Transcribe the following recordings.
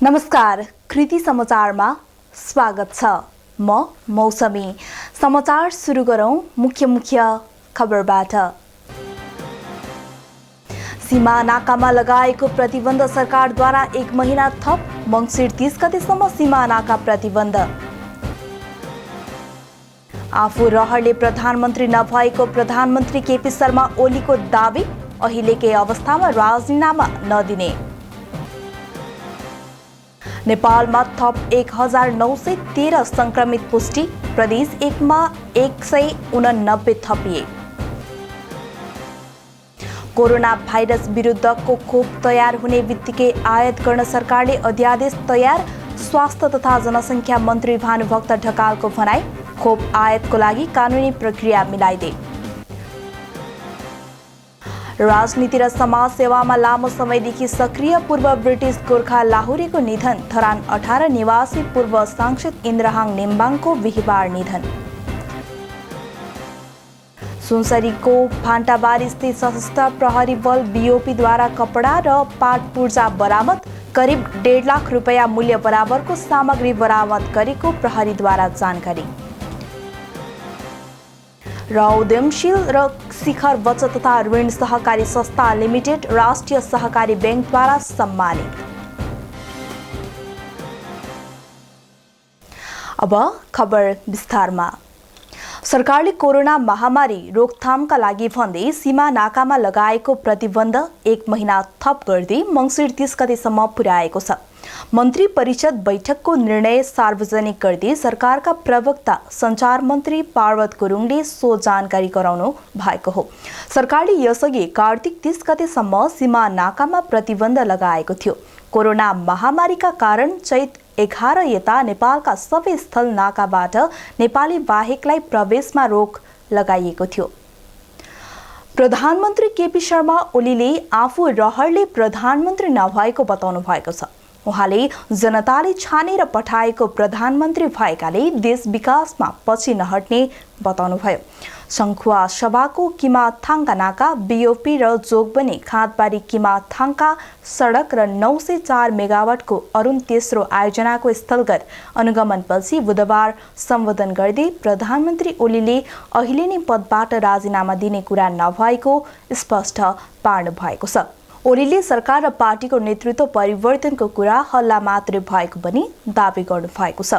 नमस्कार, कृति समाचारमा स्वागत छ। म मौसमी। समाचार सुरु गरौं मुख्य खबरबाट। सीमा नाकामा लगाएको प्रतिबन्ध सरकारद्वारा 1 महिना थप, मङ्सिर 30 गतेसम्म सीमा नाका प्रतिबन्ध। आफू रहरले प्रधानमन्त्री नभएको प्रधानमन्त्री केपी शर्मा ओलीको दाबी, अहिलेकै अवस्थामा राजीनामा नदिने। नेपालमा थप 1913 संक्रमित पुष्टि, प्रदेश 1 मा 189 थपिए। कोरोना भाइरस विरुद्धको खोप तयार हुने बित्तिकै आयात गर्न सरकारले अध्यादेश तयार, स्वास्थ्य तथा जनसङ्ख्या मन्त्री भानुभक्त ढकालको भनाई, खोप आयातको लागि कानुनी प्रक्रिया मिलाइदे। राजनीति र समाज सेवामा लामो समयदेखि सक्रिय पूर्व ब्रिटिस गोर्खा लाहुरेको निधन, धरान 18 निवासी पूर्व सांसद इन्द्रहाङ नेम्बाङको बिहिबार निधन। सुनसरीको भान्टाबारी स्थित सशस्त्र प्रहरी बल बीओपीद्वारा कपडा र पाट पूर्जा बरामद, करिब 1.5 लाख रुपैयाँ मूल्य बराबरको सामग्री बरामद गरेको प्रहरीद्वारा जानकारी। र उद्यमशील र शिखर बचत तथा ऋण सहकारी संस्था लिमिटेड राष्ट्रिय सहकारी बैंकद्वारा सम्मानित। अब खबर विस्तारमा। सरकारले कोरोना महामारी रोकथामका लागि भन्दै सीमा नाकामा लगाएको प्रतिबन्ध 1 महिना थप गर्दै मङ्सिर 30 गतेसम्म पुर्याएको छ। मन्त्री परिषद बैठकको निर्णय सार्वजनिक गर्दै सरकारका प्रवक्ता सञ्चार मन्त्री पार्वत गुरुङले सो जानकारी गराउनु भएको हो। सरकारले यसअघि कार्तिक 30 गतेसम्म सीमा नाकामा प्रतिबन्ध लगाएको थियो। कोरोना महामारीका कारण चैत 11 यता नेपालका सबै स्थल नाकाबाट नेपाली बाहेकलाई प्रवेशमा रोक लगाइएको थियो। प्रधानमन्त्री केपी शर्मा ओलीले आफू रहरले प्रधानमन्त्री नभएको बताउनु भएको छ। उहाँले जनताले छानेर पठाएको प्रधानमन्त्री भएकाले देश विकासमा पछि नहट्ने बताउनुभयो। सङ्खुवा सभाको किमाथाङका नाका, बीओपी र जोगबनी खाँदबारी किमाथाङका सडक र 904 मेगावाटको अरुण तेस्रो आयोजनाको स्थलगत अनुगमनपछि बुधबार सम्बोधन गर्दै प्रधानमन्त्री ओलीले अहिले नै पदबाट राजीनामा दिने कुरा नभएको स्पष्ट पार्नु भएको छ। ओलीले सरकार र पार्टीको नेतृत्व परिवर्तनको कुरा हल्ला मात्रै भएको पनि दावी गर्नु भएको छ।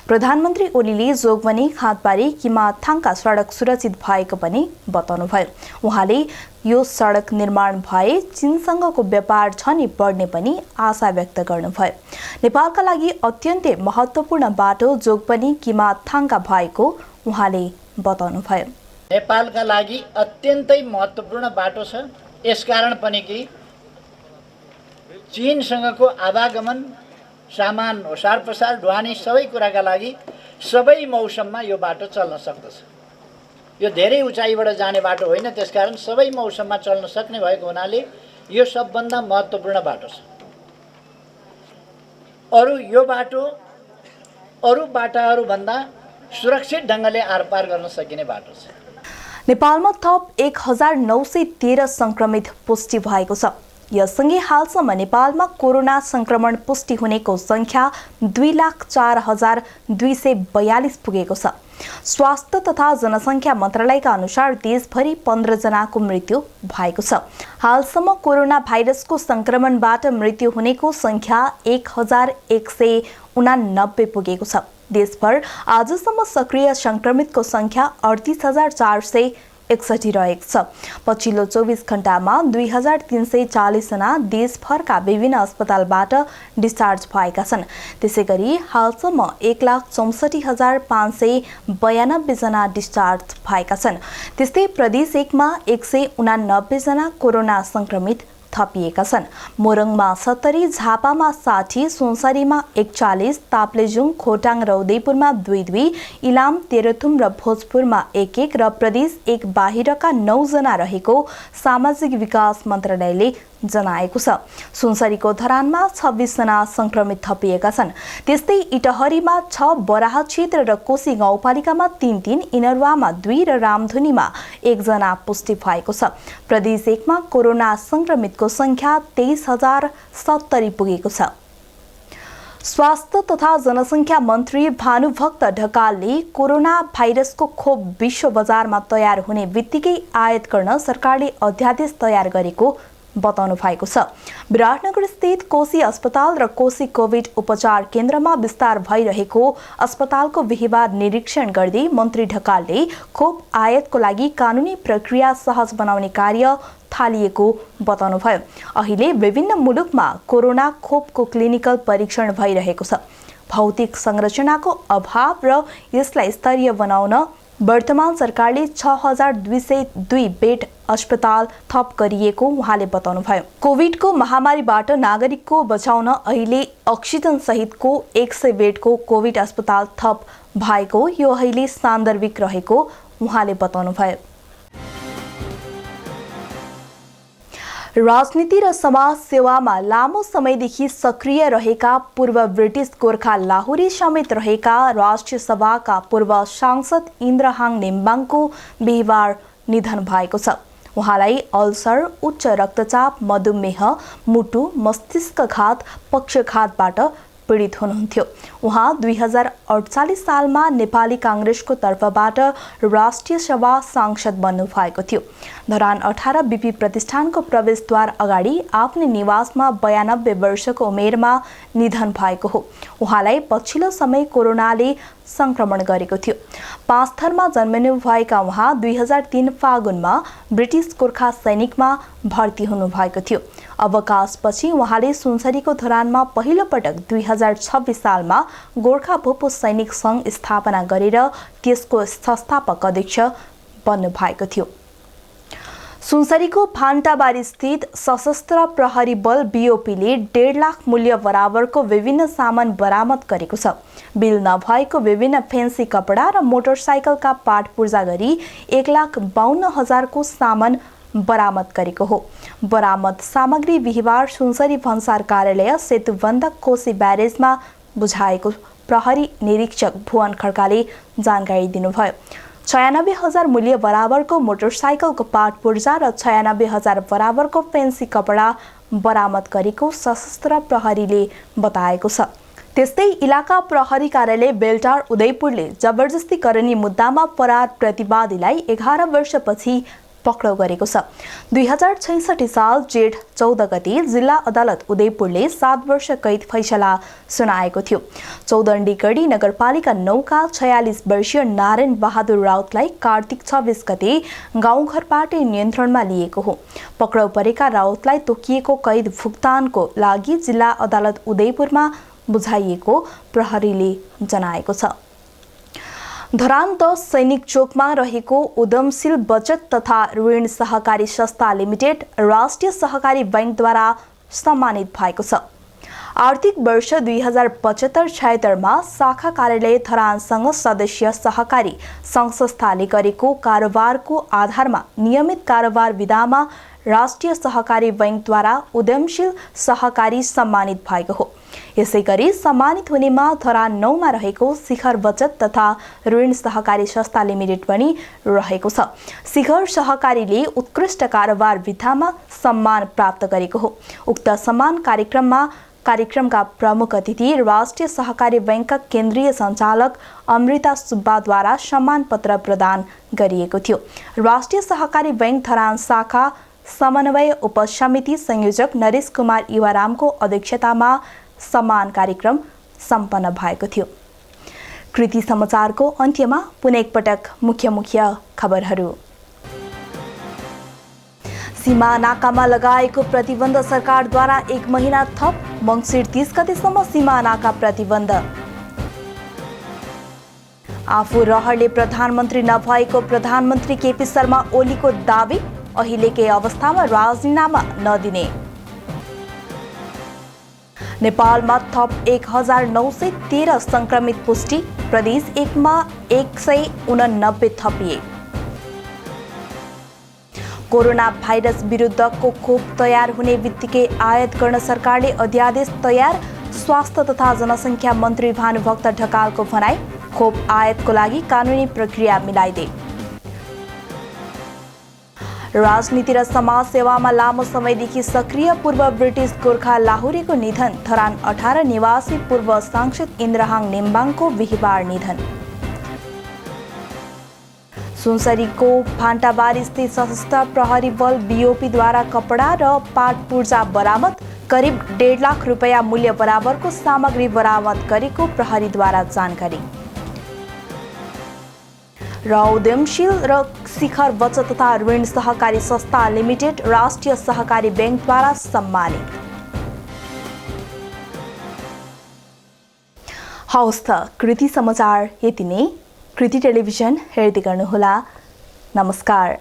प्रधानमन्त्री ओलीले जोगबनी खाँदबारी किमाथाङका सडक सुरक्षित भएको पनि बताउनुभयो। उहाँले यो सडक निर्माण भए चीनसँगको व्यापार झनै बढ्ने पनि आशा व्यक्त गर्नुभयो। नेपालका लागि अत्यन्तै महत्त्वपूर्ण बाटो जोगबनी किमाथाङका भएको उहाँले बताउनुभयो। नेपालका लागि अत्यन्तै महत्त्वपूर्ण बाटो छ। यसकारण पनि कि चीनसँगको आवागमन, सामान ओसार पसार, ढुवानी सबै कुराका लागि सबै मौसममा यो बाटो चल्न सक्दछ। यो धेरै उचाइबाट जाने बाटो होइन, त्यसकारण सबै मौसममा चल्न सक्ने भएको हुनाले यो सबभन्दा महत्त्वपूर्ण बाटो छ। यो बाटो अरू बाटाहरूभन्दा सुरक्षित ढङ्गले आरपार गर्न सकिने बाटो छ। नेपालमा थप 1913 संक्रमित पुष्टि भएको छ। यससँगै हालसम्म नेपालमा कोरोना संक्रमण पुष्टि हुनेको संख्या 2,04,242 पुगेको छ। स्वास्थ्य तथा जनसङ्ख्या मन्त्रालयका अनुसार देशभरि 15 जनाको मृत्यु भएको छ। हालसम्म कोरोना भाइरसको संक्रमणबाट मृत्यु हुनेको संख्या 1,189 पुगेको छ। देशभर आजसम्म सक्रिय संक्रमितको संख्या 38,461 रहेको छ। पछिल्लो 24 घण्टामा 2,340 जना देशभरका विभिन्न अस्पतालबाट डिस्चार्ज भएका छन्। त्यसैगरी हालसम्म 1,64,592 जना डिस्चार्ज भएका छन्। त्यस्तै प्रदेश 1 मा 189 जना कोरोना संक्रमित थपिएका छन्। मोरङमा 70, झापामा 60, सुनसरीमा 41, ताप्लेजुङ, खोटाङ र उदयपुरमा 2-2, इलाम, तेह्रथुम र भोजपुरमा 1-1 र प्रदेश 1 बाहिरका 9 जना रहेको सामाजिक विकास मन्त्रालयले जनाएको छ। सुनसरीको धरानमा 26 जना संक्रमित थपिएका छन्। त्यस्तै इटहरीमा 6, बराह क्षेत्र र कोशी गाउँपालिकामा 3-3, इनरुवामा 2 र रामधुनीमा 1 जना पुष्टि भएको छ। प्रदेश 1 मा कोरोना संक्रमितको संख्या 23,070 पुगेको छ। स्वास्थ्य तथा जनसङ्ख्या मन्त्री भानुभक्त ढकालले कोरोना भाइरसको खोप विश्व बजारमा तयार हुने बित्तिकै आयात गर्न सरकारले अध्यादेश तयार गरेको बताउनु भएको छ। विराटनगर स्थित कोशी अस्पताल र कोशी कोभिड उपचार केन्द्रमा विस्तार भइरहेको अस्पतालको बिहिबार निरीक्षण गर्दै मन्त्री ढकालले खोप आयातको लागि कानुनी प्रक्रिया सहज बनाउने कार्य थालिएको बताउनुभयो। अहिले विभिन्न मुलुकमा कोरोना खोपको क्लिनिकल परीक्षण भइरहेको छ। भौतिक संरचनाको अभाव र यसलाई स्तरीय बनाउन वर्तमान सरकारले 6202 बेड अस्पताल थप गरिएको उहाँले बताउनुभयो। कोभिडको महामारीबाट नागरिकको बचाउन अहिले अक्सिजन सहितको 100 बेडको कोभिड अस्पताल थप भएको यो अहिले सान्दर्भिक रहेको उहाँले बताउनुभयो। राजनीति र समाज सेवामा लामो समयदेखि सक्रिय रहेका पूर्व ब्रिटिस गोर्खा लाहुरी समेत रहेका राष्ट्रिय सभाका पूर्व सांसद इन्द्रहाङ नेम्बाङको बिहिबार निधन भएको छ। उहाँलाई अल्सर, उच्च रक्तचाप, मधुमेह, मुटु, मस्तिष्कघात, पक्षघातबाट पीडित हुनुहुन्थ्यो। उहाँ 2048 सालमा नेपाली काङ्ग्रेसको तर्फबाट राष्ट्रिय सभा सांसद बन्नु भएको थियो। धरान 18 बीपी प्रतिष्ठानको प्रवेशद्वार अगाडि आफ्नै निवासमा 92 वर्षको उमेरमा निधन भएको हो। उहाँलाई पछिल्लो समय कोरोनाले संक्रमण गरेको थियो। पाँचथरमा जन्मिनु भएका उहाँ 2003 फागुनमा ब्रिटिस गोर्खा सैनिकमा भर्ती हुनुभएको थियो। अवकाशपछि उहाँले सुनसरीको धरानमा पहिलो पटक 2026 सालमा गोर्खा भूपू सैनिक सङ्घ स्थापना गरेर त्यसको संस्थापक अध्यक्ष बन्नु भएको थियो। सुनसरीको फान्टाबारी स्थित सशस्त्र प्रहरी बल बीओपीले 1.5 लाख मूल्य बराबरको विभिन्न सामान बरामद गरेको छ। बिल नभएको विभिन्न फेन्सी कपडा र मोटरसाइकलका पार्ट पूर्जा गरी 1,52,000 को सामान बरामद गरेको हो। बरामद सामग्री बिहिबार सुनसरी भन्सार कार्यालय सेतुबन्ध कोशी ब्यारेजमा बुझाएको प्रहरी निरीक्षक भुवन खड्काले जानकारी दिनुभयो। 96,000 मूल्य बराबरको मोटरसाइकलको पार्ट पूर्जा र 96,000 बराबरको फेन्सी कपडा बरामद गरेको सशस्त्र प्रहरीले बताएको छ। त्यस्तै इलाका प्रहरी कार्यालय बेलटार उदयपुरले जबरजस्ती करनी मुद्दामा फरार प्रतिवादीलाई 11 वर्षपछि पक्राउ गरेको छ। 2066 साल जेठ 14 गते जिल्ला अदालत उदयपुरले 7 वर्ष कैद फैसला सुनाएको थियो। चौदण्डीगढी नगरपालिका 9 का 46 वर्षीय नारायण बहादुर राउतलाई कार्तिक 26 गते गाउँघरबाटै नियन्त्रणमा लिएको हो। पक्राउ परेका राउतलाई तोकिएको कैद भुक्तानको लागि जिल्ला अदालत उदयपुरमा बुझाइएको प्रहरीले जनाएको छ। धरान 10 सैनिक चोकमा रहेको उद्यमशील बचत तथा ऋण सहकारी संस्था लिमिटेड राष्ट्रिय सहकारी बैंकद्वारा सम्मानित भएको छ। आर्थिक वर्ष 2075-76 मा शाखा कार्यालय धरानसँग सदस्य सहकारी सङ्घ संस्थाले गरेको कारोबारको आधारमा नियमित कारोबार विधामा राष्ट्रिय सहकारी बैंकद्वारा उद्यमशील सहकारी सम्मानित भएको हो। यसैगरी सम्मानित हुनेमा धरान 9 मा रहेको शिखर बचत तथा ऋण सहकारी संस्था लिमिटेड पनि रहेको छ। शिखर सहकारीले उत्कृष्ट कारोबार विधामा सम्मान प्राप्त गरेको हो। उक्त सम्मान कार्यक्रमका प्रमुख अतिथि राष्ट्रिय सहकारी बैंकका केन्द्रीय सञ्चालक अमृता सुब्बाद्वारा सम्मान पत्र प्रदान गरिएको थियो। राष्ट्रिय सहकारी बैंक धरान शाखा समन्वय उपसमिति संयोजक नरेश कुमार युवारामको अध्यक्षतामा सम्मान कार्यक्रम सम्पन्न भएको थियो। कृति समाचारको अन्त्यमा पुनः एकपटक मुख्य खबरहरू। सीमा नाकामा लगाएको प्रतिबन्ध सरकारद्वारा 1 महिना थप, मङ्सिर 30 गतेसम्म सीमा नाका प्रतिबन्ध। आफू रहरले प्रधानमन्त्री नभएको प्रधानमन्त्री केपी शर्मा ओलीको दाबी, अहिलेकै अवस्थामा राजीनामा नदिने। नेपालमा थप 1913 संक्रमित पुष्टि, प्रदेश 1 मा 189 थपिए। कोरोना भाइरस विरुद्धको खोप तयार हुने बित्तिकै आयात गर्न सरकारले अध्यादेश तयार, स्वास्थ्य तथा जनसङ्ख्या मन्त्री भानुभक्त ढकालको भनाई, खोप आयातको लागि कानुनी प्रक्रिया मिलाइदे। राजनीति र समाज सेवामा लामो समयदेखि सक्रिय पूर्व ब्रिटिस गोर्खा लाहुरेको निधन। धरान 18 निवासी पूर्व सांसद इन्द्रहाङ नेम्बाङको बिहिबार निधन। सुनसरीको फान्टाबारी स्थित सशस्त्र प्रहरी बल बीओपीद्वारा कपडा र पाट पूर्जा बरामद। करिब 1.5 लाख रुपैयाँ मूल्य बराबरको सामग्री बरामद गरेको प्रहरीद्वारा जानकारी। र उद्यमशील र शिखर बचत तथा ऋण सहकारी संस्था लिमिटेड राष्ट्रिय सहकारी बैंकद्वारा सम्मानित। हवस् त कृति समाचार यति नै। कृति टेलिभिजन हेर्दै गर्नुहोला। नमस्कार।